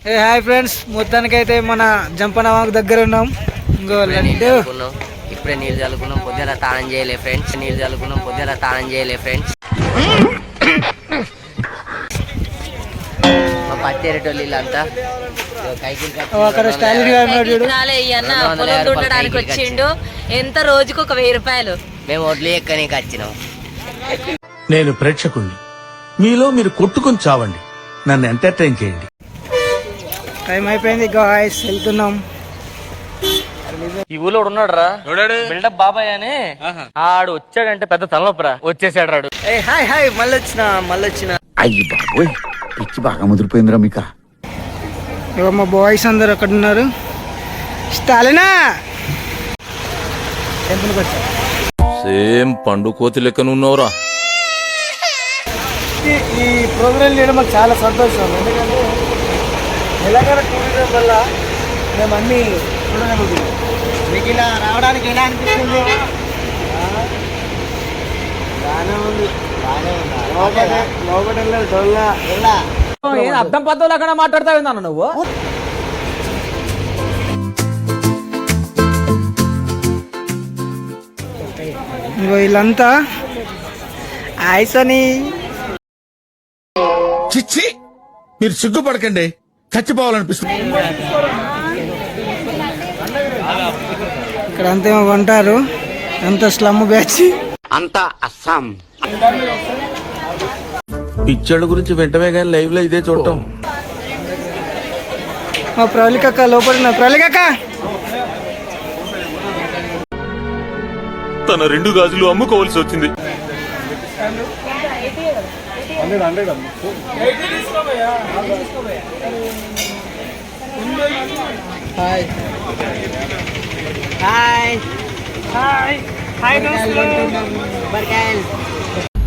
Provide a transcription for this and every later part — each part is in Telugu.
హాయ్ ఫ్రెండ్స్, మొత్తానికైతే మన జంపనవాకు దగ్గర ఉన్నాం. ఇంకో లడ్డు ఇప్పుడే నీళ్ళు చల్లుకున్నాం. పొద్దున తానం చేయలే ఫ్రెండ్స్. మా పత్తేరేటోళ్ళు వీళ్ళంతా వచ్చిండు. ఎంత రోజుకు ఒక 1000 రూపాయలు. మేము వడ్లు ఎక్కనికి వచ్చినాం. నేను ప్రేక్షకుణ్ణి, మీలో మీరు కొట్టుకుని చావండి, నన్ను ఎంటర్టైన్ చేయండి. టైం అయిపోయింది గాయ్స్, వెళ్తున్నాం. ఈ ఊళ్ళో ఉన్నాడు రా, బిల్డప్ బాబాయ్ అని. ఆడు వచ్చాడంటే పెద్ద తలనొప్పరా, వచ్చేసాడు రాడు. హాయ్ హాయ్, మళ్ళొచ్చిన అయ్యి బాబోయ్, పిచ్చి బాగా ముదిరిపోయిందిరా మీకా. మా బాయ్స్ అందరు అక్కడ ఉన్నారు. స్టాలినా టెంపుల్కి వచ్చా. సేమ్ పండు కోతి లెక్కన ఉన్నావురా. ఈ ప్రోగ్రాం చేయడం మాకు చాలా సంతోషం. ఎందుకంటే తెలంగాణ టూరిజం వల్ల మేము అన్నీ చూడగలుగుతున్నాం. మీకు ఇలా రావడానికి ఎలా అనిపిస్తుంది? బాగానే ఉంది. అర్థం పద్ధతులు అక్కడ మాట్లాడతావు నాన్న నువ్వు. ఇంకో వీళ్ళంతా ఐసని. చిచ్చి, మీరు సిగ్గుపడకండి, చచ్చిపోవాలనిపిస్తుంది. ఇక్కడ అంతేమో కొంటారు, అంత స్లమ్ బ్యాచ్, అంతా అస్సాం. పిచ్చోళ్ళ గురించి వెంటనే కానీ లైవ్ లో ఇదే చూడటం. మా ప్రవళికక్క లోపల. ప్రవళికక్క తన 2 గాజులు అమ్ముకోవాల్సి వచ్చింది.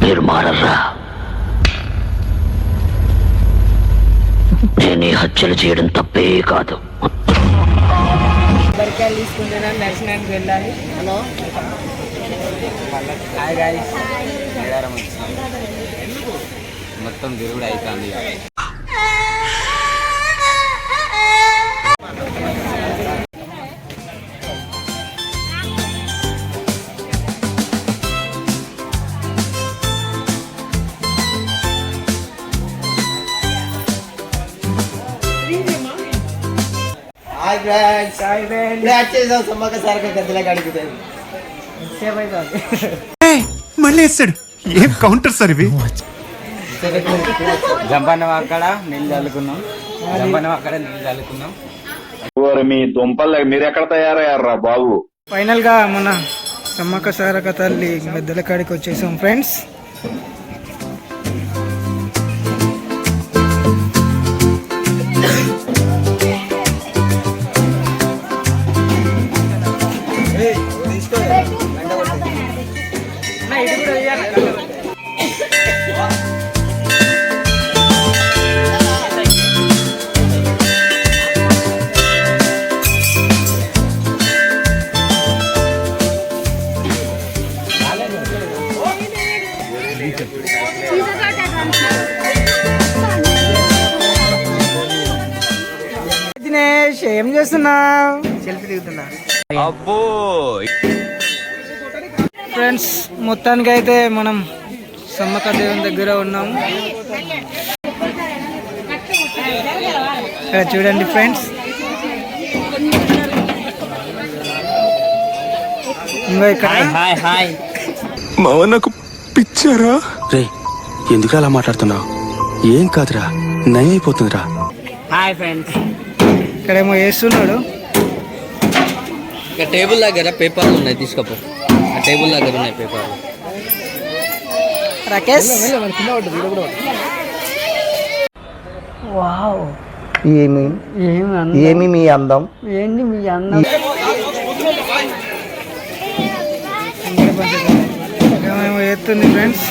మీరు మారర్రా, నేను ఈ హత్యలు చేయడం తప్పే కాదు. కొబ్బరికాయలు తీసుకుంటున్నాం, దర్శనానికి వెళ్ళాలి. హలో హాయ్ గాయ్స్, మొత్తం తిరుగుడు అవుతుంది. మళ్ళీ వేస్తాడు. ఏం కౌంటర్ సార్ ఇవి? జంపన్న అక్కడ నీళ్ళు చల్లుకున్నాం. మీ దుంపలు మీరు ఎక్కడ తయారయ్యారా బాబు? ఫైనల్ గా మన సమ్మక్క సారక్క తల్లి పెద్దల కాడికి వచ్చేసాం ఫ్రెండ్స్. దినేష్, ఏం చేస్తున్నావు? సెల్ఫీ దిగుతున్నా. అబ్బో ఫ్రెండ్స్, మొత్తానికి అయితే మనం సమ్మక్క దేవుని దగ్గర ఉన్నాము. ఇక్కడ చూడండి ఫ్రెండ్స్, ఇంకా ఇక్కడ మావ నాకు పిచ్చారా రే? ఎందుకు అలా మాట్లాడుతున్నావు? ఏం కాదురా, నయం అయిపోతుందిరా. హాయ్ ఫ్రెండ్స్, ఇక్కడేమో వేస్తున్నాడు. ఇక్కడ టేబుల్ దగ్గర పేపర్లు ఉన్నాయి, తీసుకోపో. ఆ టేబుల్ దగ్గర ఉన్నాయి పేపర్లు. రాకేష్, ఏమి మీ అందం? ఏంటి మీ అన్నం? ఏమేమో ఎత్తుంది ఫ్రెండ్స్.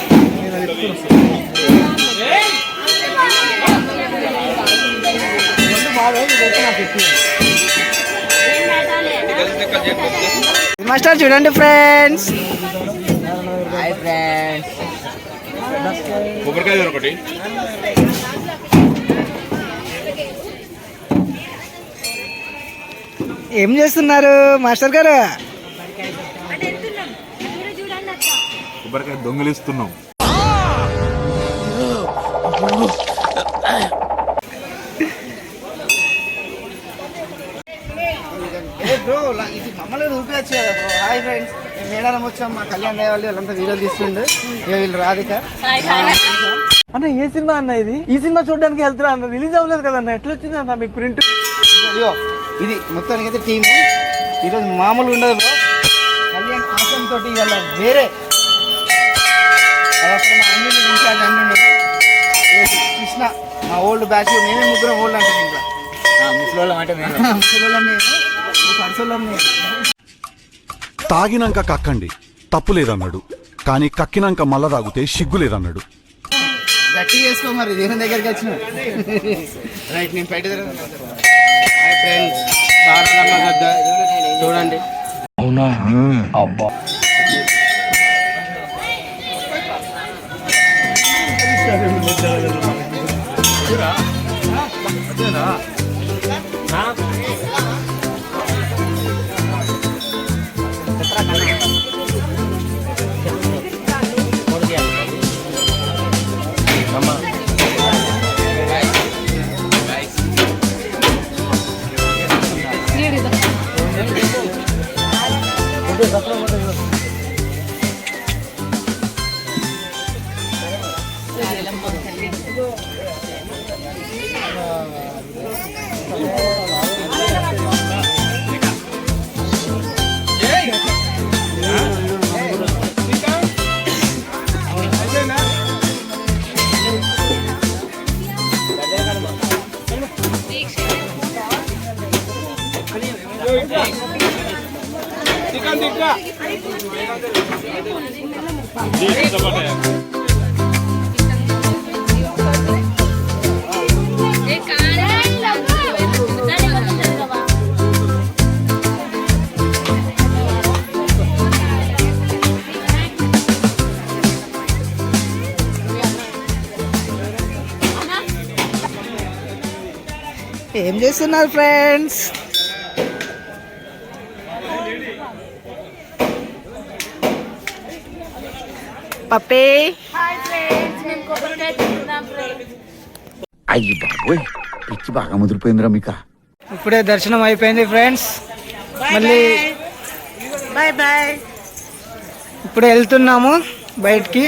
మాస్టర్ చూడండి ఫ్రెండ్స్. హాయ్ ఫ్రెండ్స్, కొబ్బరికాయ ఒకటి ఏం చేస్తున్నారు మాస్టర్ గారు? కొబ్బరికాయ దొంగలిస్తున్నాం. బ్రో ఇది మమ్మల్ని ఊపియచ్చు కదా బ్రో. హాయ్ ఫ్రెండ్స్, మేడారం వచ్చాం. మా కళ్యాణ్ వాళ్ళు వాళ్ళంతా వీడియోలు తీస్తుండే. వీళ్ళు రాధిక అన్న. ఏ సినిమా అన్న ఇది? ఈ సినిమా చూడడానికి వెళ్తున్నా అన్న. రిలీజ్ అవ్వలేదు కదన్న, ఎట్లా వచ్చింది అన్న మీకు ప్రింట్? ఇది మొత్తానికి అయితే టీమ్ ఈరోజు మామూలు ఉండదు బ్రో. కళ్యాణ్ ఆసం తోటి ఇవాళ వేరే కృష్ణ మా ఓల్డ్ బ్యాచ్. మేమే ముగ్గురం ఓల్డ్ అంటాం ఇంకా. తాగినాక కక్కండి తప్పు లేదన్నాడు, కానీ కక్కినాక మళ్ళా తాగితే సిగ్గు లేదన్నాడు. గట్టి చేసుకో మరి, దేవుని దగ్గరికి వచ్చిన. రైట్, నేను బయట చూడండి. అవునా? అబ్బా ఏం చేస్తున్నారు ఫ్రెండ్స్? పప్పే అయ్యి బాబోయ్, పిచ్చి బాగా ముదిరిపోయిందిరా మీకు. ఇప్పుడే దర్శనం అయిపోయింది ఫ్రెండ్స్. మళ్ళీ బాయ్ బాయ్. ఇప్పుడే వెళ్తున్నాము బయటికి.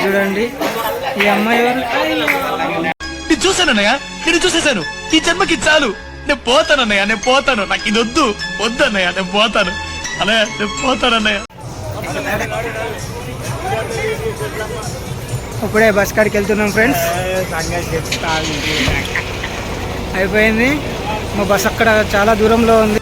చూడండి ఈ అమ్మాయి నేను చూసానన్నయ్య, నేను చూసేశాను. ఈ జన్మకి చాలు, నేను పోతానన్నయ్య, నేను పోతాను. నాకు ఇది వద్దు, వద్దన్నయ్య, నేను పోతాను అన్నయ్య, నేను పోతానన్నయ్య. ఇప్పుడే బస్ కాడికి వెళ్తున్నాం ఫ్రెండ్స్. అయిపోయింది. మా బస్ అక్కడ చాలా దూరంలో ఉంది.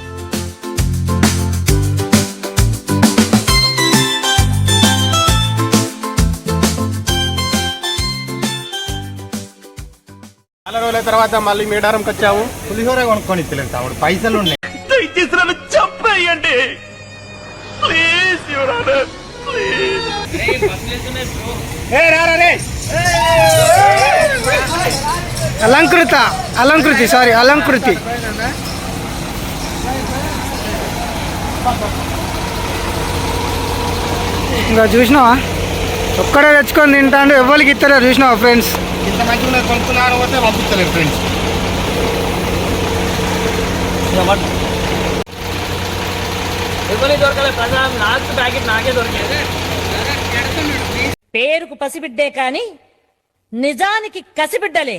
చాలా రోజుల తర్వాత మళ్ళీ మేడారంకి వచ్చాము. పులిహోర కొనుక్కొని తెలియదు తమ్ముడు, పైసలు ఉన్నాయి. దయచేసి నన్ను చంపేయండి ప్లీజ్, యువర్ ఆనర్ ప్లీజ్. అలంకృతి ఇంకా చూసినావా? ఒక్కడే తెచ్చుకొని తింటాడు, ఎవరికి ఇస్తారో చూసినావా ఫ్రెండ్స్? ఇంత మంచిగా కొనుక్కున్నాను పోతే పంపిస్తలేదు ఫ్రెండ్స్. పేరుకు పసిబిడ్డే కాని నిజానికి కసిబిడ్డలే.